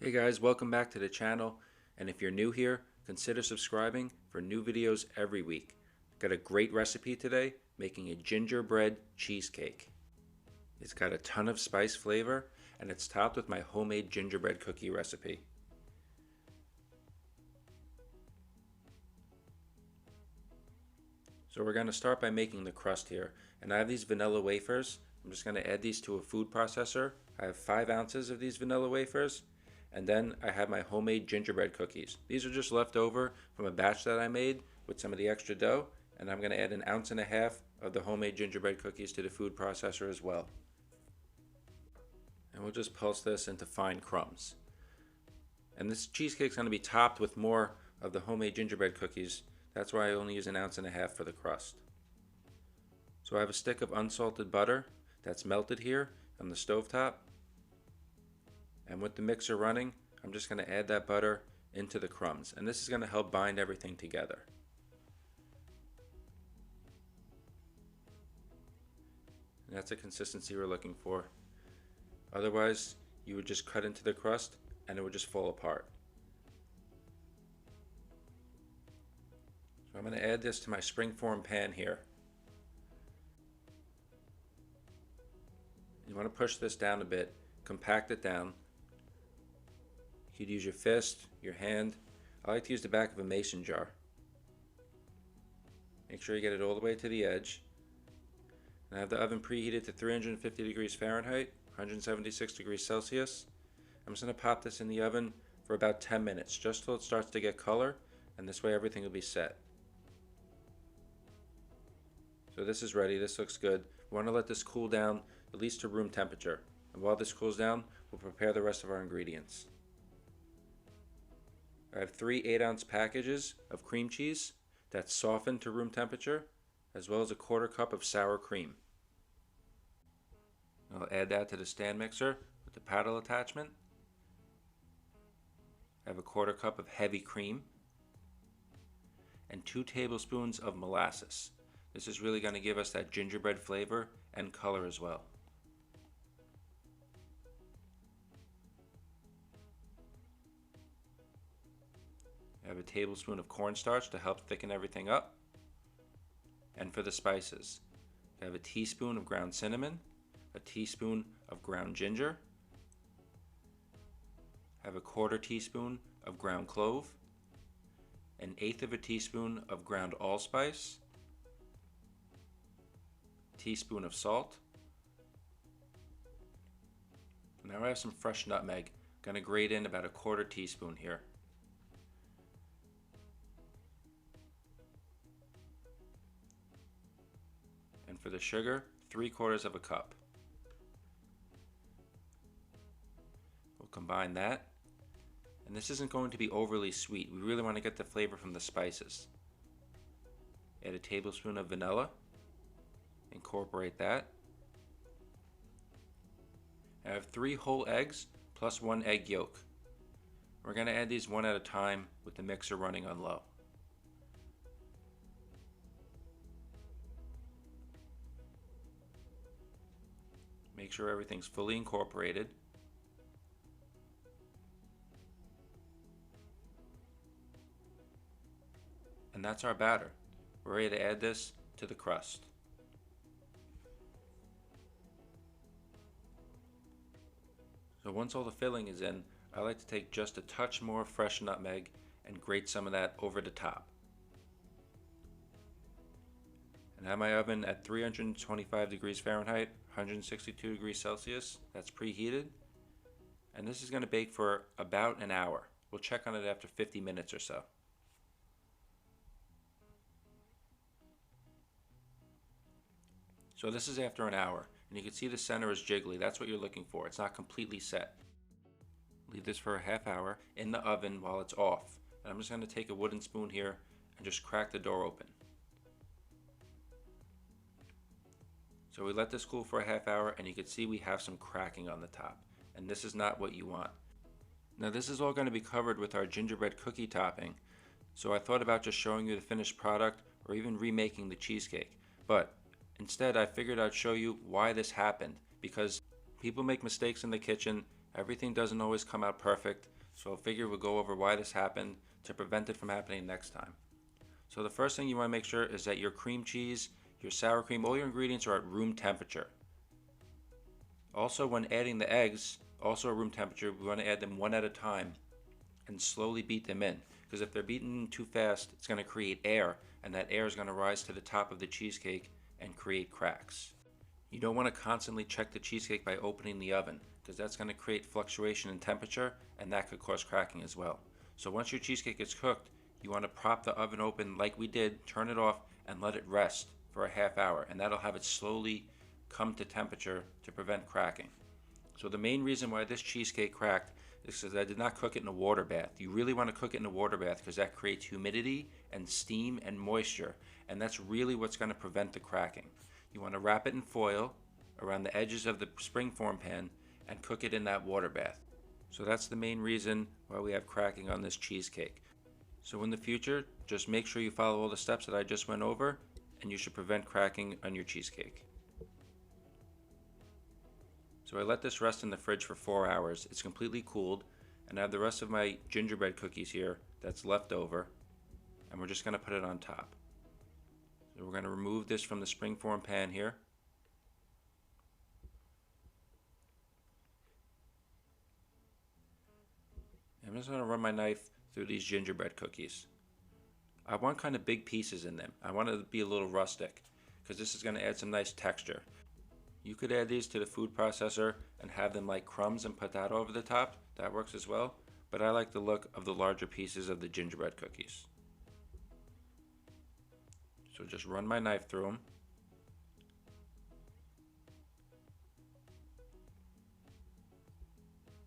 Hey guys, welcome back to the channel, and if you're new here, consider subscribing for new videos every week. Got a great recipe today, making a gingerbread cheesecake. It's got a ton of spice flavor, and it's topped with my homemade gingerbread cookie recipe. So we're going to start by making the crust here, and I have these vanilla wafers. I'm just going to add these to a food processor. I have 5 ounces of these vanilla wafers. And then I have my homemade gingerbread cookies. These are just left over from a batch that I made with some of the extra dough. And I'm going to add 1.5 ounces of the homemade gingerbread cookies to the food processor as well. And we'll just pulse this into fine crumbs. And this cheesecake's going to be topped with more of the homemade gingerbread cookies. That's why I only use 1.5 ounces for the crust. So I have a stick of unsalted butter that's melted here on the stovetop. And with the mixer running, I'm just going to add that butter into the crumbs. And this is going to help bind everything together. And that's the consistency we're looking for. Otherwise, you would just cut into the crust and it would just fall apart. So I'm going to add this to my springform pan here. You want to push this down a bit, compact it down. You could use your fist, your hand. I like to use the back of a mason jar. Make sure you get it all the way to the edge. And I have the oven preheated to 350 degrees Fahrenheit, 176 degrees Celsius. I'm just going to pop this in the oven for about 10 minutes, just till it starts to get color, and this way everything will be set. So this is ready, this looks good. We want to let this cool down at least to room temperature. And while this cools down, we'll prepare the rest of our ingredients. I have 3 8-ounce packages of cream cheese that's softened to room temperature, as well as a 1/4 cup of sour cream. I'll add that to the stand mixer with the paddle attachment. I have a 1/4 cup of heavy cream and 2 tablespoons of molasses. This is really going to give us that gingerbread flavor and color as well. I have a tablespoon of cornstarch to help thicken everything up. And for the spices, I have a teaspoon of ground cinnamon, a teaspoon of ground ginger, I have a 1/4 teaspoon of ground clove, 1/8 teaspoon of ground allspice, a teaspoon of salt. Now I have some fresh nutmeg. I'm going to grate in about a 1/4 teaspoon here. And for the sugar, 3/4 cup. We'll combine that. And this isn't going to be overly sweet. We really want to get the flavor from the spices. Add a tablespoon of vanilla. Incorporate that. I have 3 whole eggs plus 1 egg yolk. We're going to add these one at a time with the mixer running on low. Make sure everything's fully incorporated. And that's our batter. We're ready to add this to the crust. So once all the filling is in, I like to take just a touch more fresh nutmeg and grate some of that over the top. And I have my oven at 325 degrees Fahrenheit, 162 degrees Celsius. That's preheated. And this is going to bake for about an hour. We'll check on it after 50 minutes or so. So this is after an hour, and you can see the center is jiggly. That's what you're looking for. It's not completely set. Leave this for a half hour in the oven while it's off. And I'm just going to take a wooden spoon here and just crack the door open. So we let this cool for a half hour, and you can see we have some cracking on the top. And this is not what you want. Now this is all going to be covered with our gingerbread cookie topping. So I thought about just showing you the finished product or even remaking the cheesecake. But instead, I figured I'd show you why this happened, because people make mistakes in the kitchen Everything doesn't always come out perfect, so I figure we'll go over why this happened to prevent it from happening next time. So the first thing you want to make sure is that your cream cheese, your sour cream, all your ingredients are at room temperature. Also, when adding the eggs, also at room temperature, we want to add them one at a time and slowly beat them in. Because if they're beaten too fast, it's going to create air, and that air is going to rise to the top of the cheesecake and create cracks. You don't want to constantly check the cheesecake by opening the oven, because that's going to create fluctuation in temperature, and that could cause cracking as well. So once your cheesecake is cooked, you want to prop the oven open like we did, turn it off, and let it rest for a half hour, and that'll have it slowly come to temperature to prevent cracking. So the main reason why this cheesecake cracked is because I did not cook it in a water bath. You really want to cook it in a water bath because that creates humidity and steam and moisture, and that's really what's going to prevent the cracking. You want to wrap it in foil around the edges of the springform pan and cook it in that water bath. So that's the main reason why we have cracking on this cheesecake. So in the future, just make sure you follow all the steps that I just went over, and you should prevent cracking on your cheesecake. So I let this rest in the fridge for 4 hours. It's completely cooled, and I have the rest of my gingerbread cookies here that's left over, and we're just going to put it on top. So we're going to remove this from the springform pan here. I'm just going to run my knife through these gingerbread cookies. I want kind of big pieces in them. I want it to be a little rustic because this is going to add some nice texture. You could add these to the food processor and have them like crumbs and put that over the top. That works as well. But I like the look of the larger pieces of the gingerbread cookies. So just run my knife through them.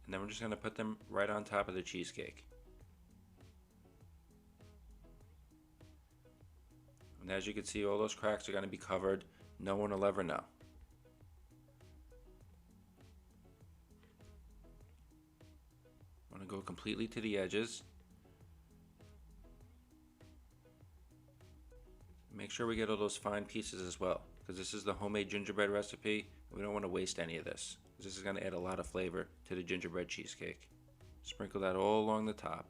And then we're just going to put them right on top of the cheesecake. And as you can see, all those cracks are going to be covered. No one will ever know. I'm going to go completely to the edges. Make sure we get all those fine pieces as well, because this is the homemade gingerbread recipe. We don't want to waste any of this. This is going to add a lot of flavor to the gingerbread cheesecake. Sprinkle that all along the top.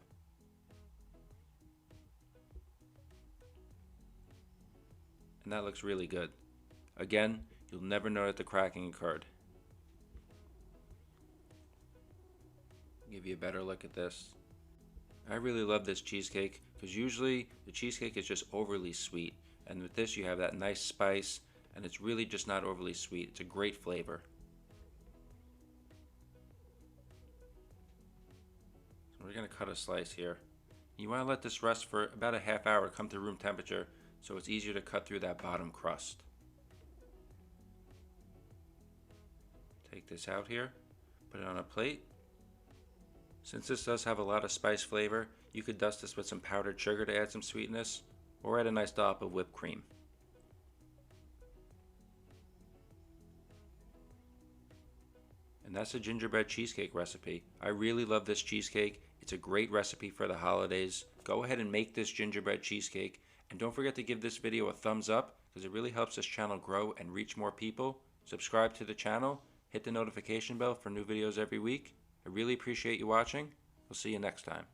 And that looks really good. Again, you'll never know that the cracking occurred. Give you a better look at this. I really love this cheesecake because usually the cheesecake is just overly sweet, and with this you have that nice spice, and it's really just not overly sweet. It's a great flavor. So we're going to cut a slice here. You want to let this rest for about a half hour, come to room temperature, so it's easier to cut through that bottom crust. Take this out here, put it on a plate. Since this does have a lot of spice flavor, you could dust this with some powdered sugar to add some sweetness, or add a nice dollop of whipped cream. And that's a gingerbread cheesecake recipe. I really love this cheesecake. It's a great recipe for the holidays. Go ahead and make this gingerbread cheesecake, and don't forget to give this video a thumbs up because it really helps this channel grow and reach more people. Subscribe to the channel, hit the notification bell for new videos every week. I really appreciate you watching. We'll see you next time.